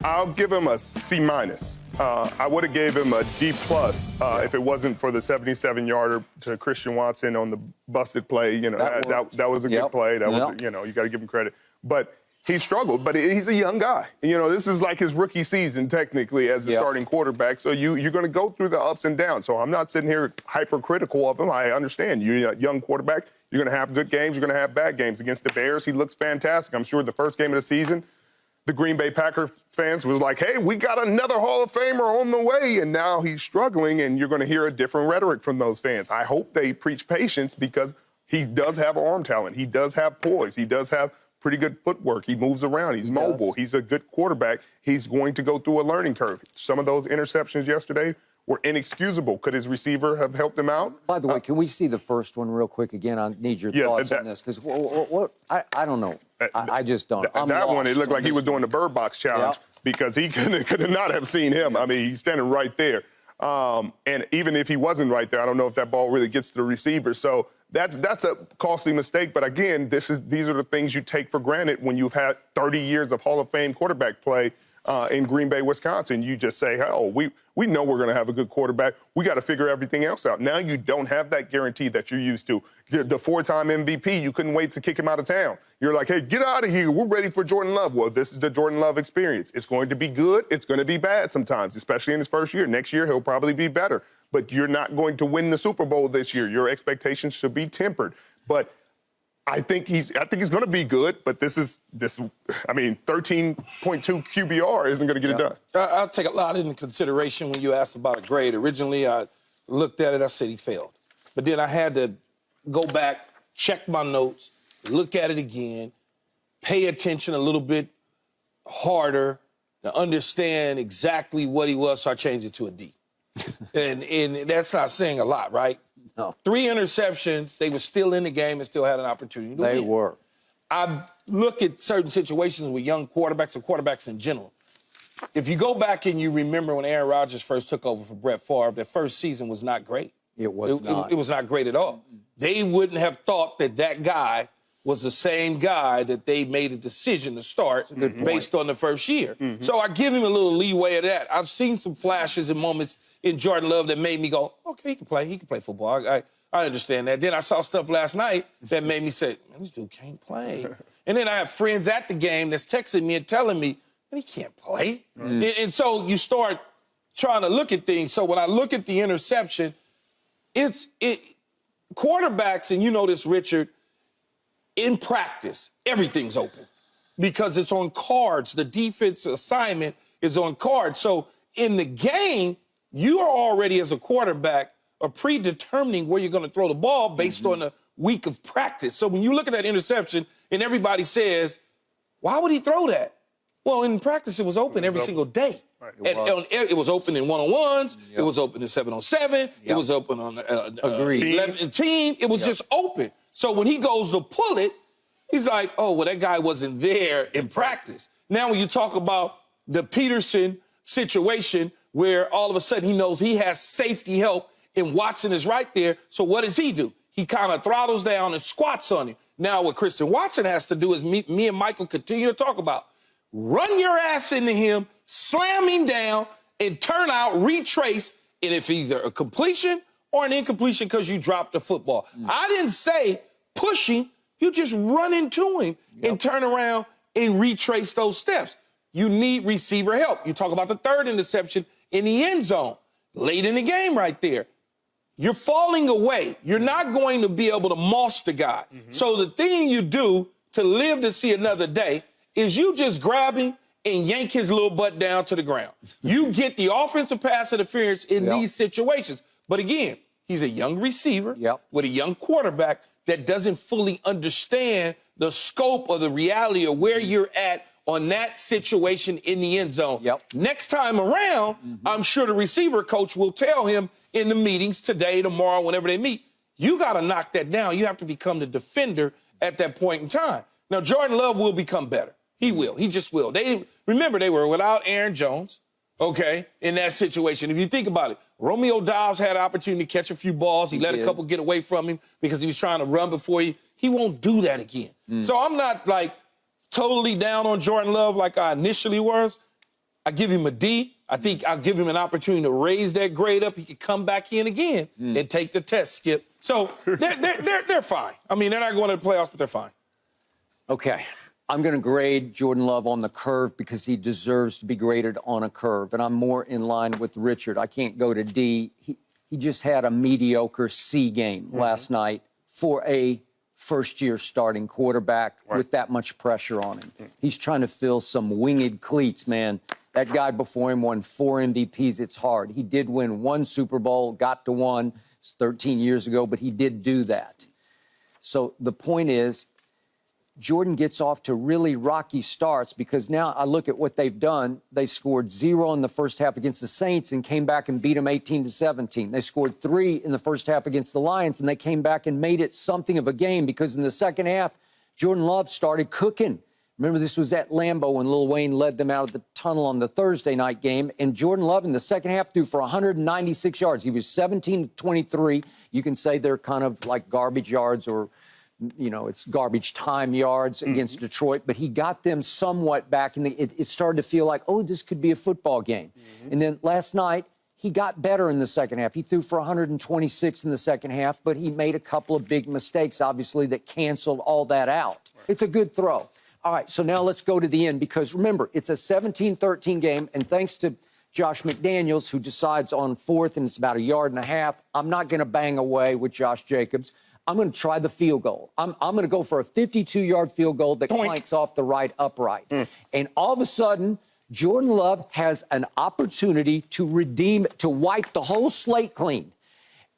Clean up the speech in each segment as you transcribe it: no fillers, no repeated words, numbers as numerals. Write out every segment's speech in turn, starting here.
I'll give him a C-. I would have gave him a D+ if it wasn't for the 77-yarder to Christian Watson on the busted play. You know, that was a good play. That was, you know, you got to give him credit. But he struggled, but he's a young guy. You know, this is like his rookie season, technically, as a starting quarterback. So you're going to go through the ups and downs. So I'm not sitting here hypercritical of him. I understand. You're a young quarterback. You're going to have good games. You're going to have bad games. Against the Bears, he looks fantastic. I'm sure the first game of the season, the Green Bay Packer fans was like, hey, we got another Hall of Famer on the way, and now he's struggling, and you're going to hear a different rhetoric from those fans. I hope they preach patience because he does have arm talent. He does have poise. He does have pretty good footwork. He moves around. He's mobile. He's a good quarterback. He's going to go through a learning curve. Some of those interceptions yesterday were inexcusable. Could his receiver have helped him out? By the way, can we see the first one real quick again? I need your thoughts on this because I don't know. I just don't. That one, it looked like he was doing the Bird Box challenge because he could not have seen him. I mean, he's standing right there. And even if he wasn't right there, I don't know if that ball really gets to the receiver. So that's a costly mistake. But again, these are the things you take for granted when you've had 30 years of Hall of Fame quarterback play in Green Bay, Wisconsin. You just say, oh, we know we're going to have a good quarterback. We got to figure everything else out. Now you don't have that guarantee that you're used to. The four-time MVP, you couldn't wait to kick him out of town. You're like, hey, get out of here. We're ready for Jordan Love. Well, this is the Jordan Love experience. It's going to be good. It's going to be bad sometimes, especially in his first year. Next year, he'll probably be better. But you're not going to win the Super Bowl this year. Your expectations should be tempered. But I think he's going to be good, but this 13.2 QBR isn't going to get it done. I'll take a lot into consideration when you asked about a grade. Originally, I looked at it, I said he failed. But then I had to go back, check my notes, look at it again, pay attention a little bit harder to understand exactly what he was, so I changed it to a D. and that's not saying a lot, right? No. 3 interceptions, they were still in the game and still had an opportunity to win. They were. I look at certain situations with young quarterbacks or quarterbacks in general. If you go back and you remember when Aaron Rodgers first took over for Brett Favre, that first season was not great. It was not. It was not great at all. They wouldn't have thought that guy was the same guy that they made a decision to start based on the first year. So I give him a little leeway of that. I've seen some flashes and moments in Jordan Love that made me go, okay, he can play football. I understand that. Then I saw stuff last night that made me say, man, this dude can't play. And then I have friends at the game that's texting me and telling me, man, he can't play. And so you start trying to look at things. So when I look at the interception, quarterbacks, and you know this, Richard, in practice, everything's open because it's on cards. The defense assignment is on cards. So in the game, you are already, as a quarterback, predetermining where you're going to throw the ball based on a week of practice. So when you look at that interception and everybody says, why would he throw that? Well, in practice, it was open every single day. Right, it was open in one-on-ones. It was open in 7-on-7. It was open on 11 team. It was just open. So when he goes to pull it, he's like, oh, well, that guy wasn't there in practice. Now when you talk about the Peterson situation where all of a sudden he knows he has safety help and Watson is right there, so what does he do? He kind of throttles down and squats on him. Now what Christian Watson has to do is me and Michael continue to talk about. Run your ass into him, slam him down, and turn out, retrace, and if either a completion or an incompletion because you dropped the football. I didn't say pushing. You just run into him and turn around and retrace those steps. You need receiver help. You talk about the third interception in the end zone, late in the game right there. You're falling away. You're not going to be able to moss the guy. So the thing you do to live to see another day is you just grab him and yank his little butt down to the ground. You get the offensive pass interference in these situations. But again, he's a young receiver with a young quarterback that doesn't fully understand the scope of the reality of where you're at on that situation in the end zone. Next time around, I'm sure the receiver coach will tell him in the meetings today, tomorrow, whenever they meet, you got to knock that down. You have to become the defender at that point in time. Now, Jordan Love will become better. He will. He just will. Remember, they were without Aaron Jones, okay, in that situation. If you think about it, Romeo Dobbs had an opportunity to catch a few balls. He let a couple get away from him because he was trying to run before he won't do that again. So I'm not, like, totally down on Jordan Love like I initially was. I give him a D. I think I'll give him an opportunity to raise that grade up. He could come back in again and take the test, Skip. So they're fine. I mean, they're not going to the playoffs, but they're fine. Okay. I'm going to grade Jordan Love on the curve because he deserves to be graded on a curve. And I'm more in line with Richard. I can't go to D. He just had a mediocre C game last night for a first-year starting quarterback with that much pressure on him. He's trying to fill some winged cleats, man. That guy before him won 4 MVPs. It's hard. He did win 1 Super Bowl, got to 1. It's 13 years ago, but he did do that. So the point is, Jordan gets off to really rocky starts because now I look at what they've done. They scored 0 in the first half against the Saints and came back and beat them 18-17. They scored 3 in the first half against the Lions, and they came back and made it something of a game because in the second half, Jordan Love started cooking. Remember, this was at Lambeau when Lil Wayne led them out of the tunnel on the Thursday night game, and Jordan Love in the second half threw for 196 yards. He was 17-23. You can say they're kind of like garbage yards or it's garbage time yards against Detroit, but he got them somewhat back, and it started to feel like, oh, this could be a football game. And then last night, he got better in the second half. He threw for 126 in the second half, but he made a couple of big mistakes, obviously, that canceled all that out. It's a good throw. All right, so now let's go to the end, because remember, it's a 17-13 game, and thanks to Josh McDaniels, who decides on 4th, and it's about 1.5 yards, I'm not going to bang away with Josh Jacobs. I'm going to try the field goal. I'm going to go for a 52-yard field goal that clanks off the right upright. And all of a sudden, Jordan Love has an opportunity to wipe the whole slate clean.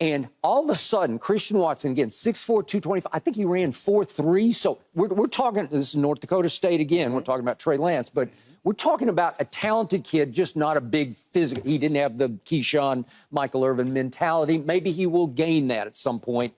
And all of a sudden, Christian Watson, again, 6'4", 225, I think he ran 4.3. So we're talking, this is North Dakota State again, we're talking about Trey Lance, but we're talking about a talented kid, just not a big physical. He didn't have the Keyshawn, Michael Irvin mentality. Maybe he will gain that at some point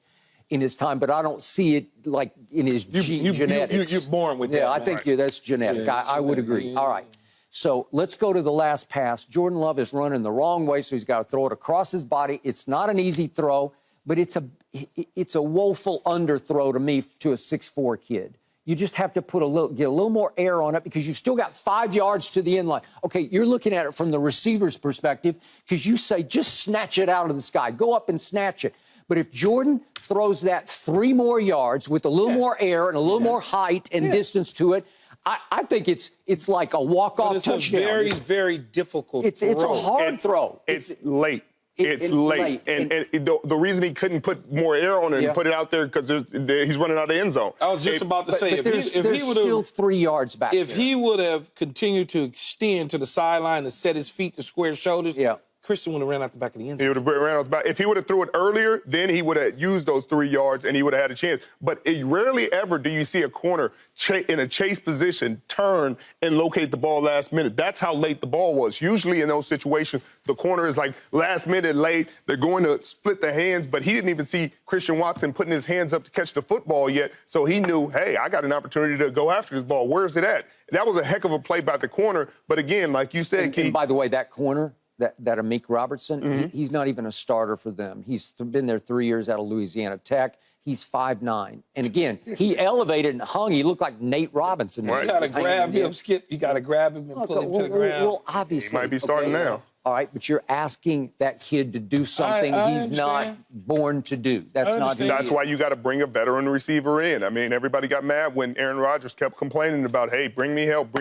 in his time, but I don't see it like in his genetics. You're born with that. Yeah, I think that's genetic. Yeah, I would agree. All right. So let's go to the last pass. Jordan Love is running the wrong way, so he's got to throw it across his body. It's not an easy throw, but it's a woeful underthrow to me to a 6'4" kid. You just have to get a little more air on it because you've still got 5 yards to the end line. Okay, you're looking at it from the receiver's perspective because you say, just snatch it out of the sky. Go up and snatch it. But if Jordan throws that 3 more yards with a little more air and a little more height and distance to it, I think it's like a walk-off touchdown. It's a very, very difficult throw. It's a hard throw. It's late. It's late. And the reason he couldn't put more air on it and put it out there because he's running out of the end zone. I was just about to say, if there's still 3 yards back If he would have continued to extend to the sideline and set his feet to square shoulders, Christian would have ran out the back of the end zone. He would have ran out the back. If he would have threw it earlier, then he would have used those 3 yards and he would have had a chance. But rarely ever do you see a corner in a chase position turn and locate the ball last minute. That's how late the ball was. Usually in those situations, the corner is like last minute late. They're going to split the hands, but he didn't even see Christian Watson putting his hands up to catch the football yet. So he knew, hey, I got an opportunity to go after this ball. Where's it at? That was a heck of a play by the corner. But again, like you said, and by the way, that corner, that Amik Robertson, he's not even a starter for them. He's been there 3 years out of Louisiana Tech. He's 5'9". And again, he elevated and hung. He looked like Nate Robinson. You got to grab him, Skip. You got to grab him and pull him to the ground. Well, obviously. He might be starting now. All right, but you're asking that kid to do something he's not born to do. That's not. That's why you got to bring a veteran receiver in. I mean, everybody got mad when Aaron Rodgers kept complaining about, hey, bring me help,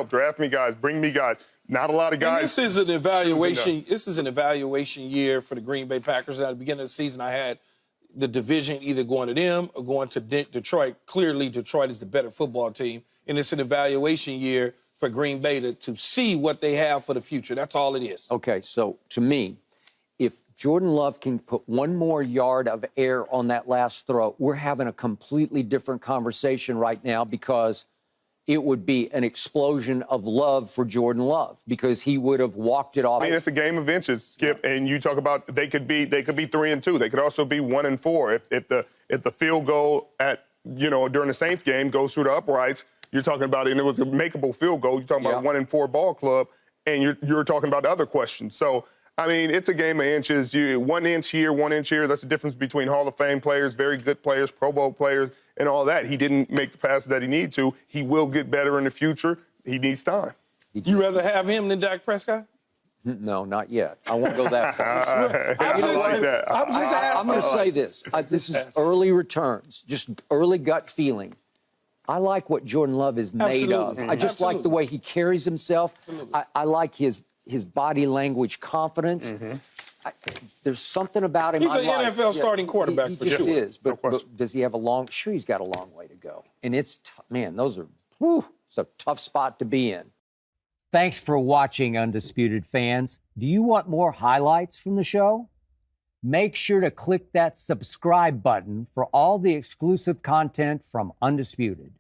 draft me guys, bring me guys. Not a lot of guys. And this is an evaluation. This is an evaluation year for the Green Bay Packers. At the beginning of the season, I had the division either going to them or going to Detroit. Clearly, Detroit is the better football team, and it's an evaluation year for Green Bay to see what they have for the future. That's all it is. Okay, so to me, if Jordan Love can put 1 more yard of air on that last throw, we're having a completely different conversation right now because it would be an explosion of love for Jordan Love because he would have walked it off. I mean, it's a game of inches, Skip, and you talk about they could be 3-2. They could also be 1-4 if the field goal during the Saints game goes through the uprights. You're talking about it, and it was a makeable field goal. You're talking about 1-4 ball club, and you're talking about the other questions. So, I mean, it's a game of inches. 1 inch here, 1 inch here. That's the difference between Hall of Fame players, very good players, Pro Bowl players, and all that. He didn't make the passes that he needed to. He will get better in the future. He needs time. You rather have him than Dak Prescott? No, not yet. I won't go that far. I'm just asking. I'm going to say this. This is early returns, just early gut feeling. I like what Jordan Love is made of. I just like the way he carries himself. I like his body language confidence. There's something about him. He's an NFL starting quarterback he for just sure. is. But does he have a long? Sure, he's got a long way to go. And it's man, those are it's a tough spot to be in. Thanks for watching, Undisputed fans. Do you want more highlights from the show? Make sure to click that subscribe button for all the exclusive content from Undisputed.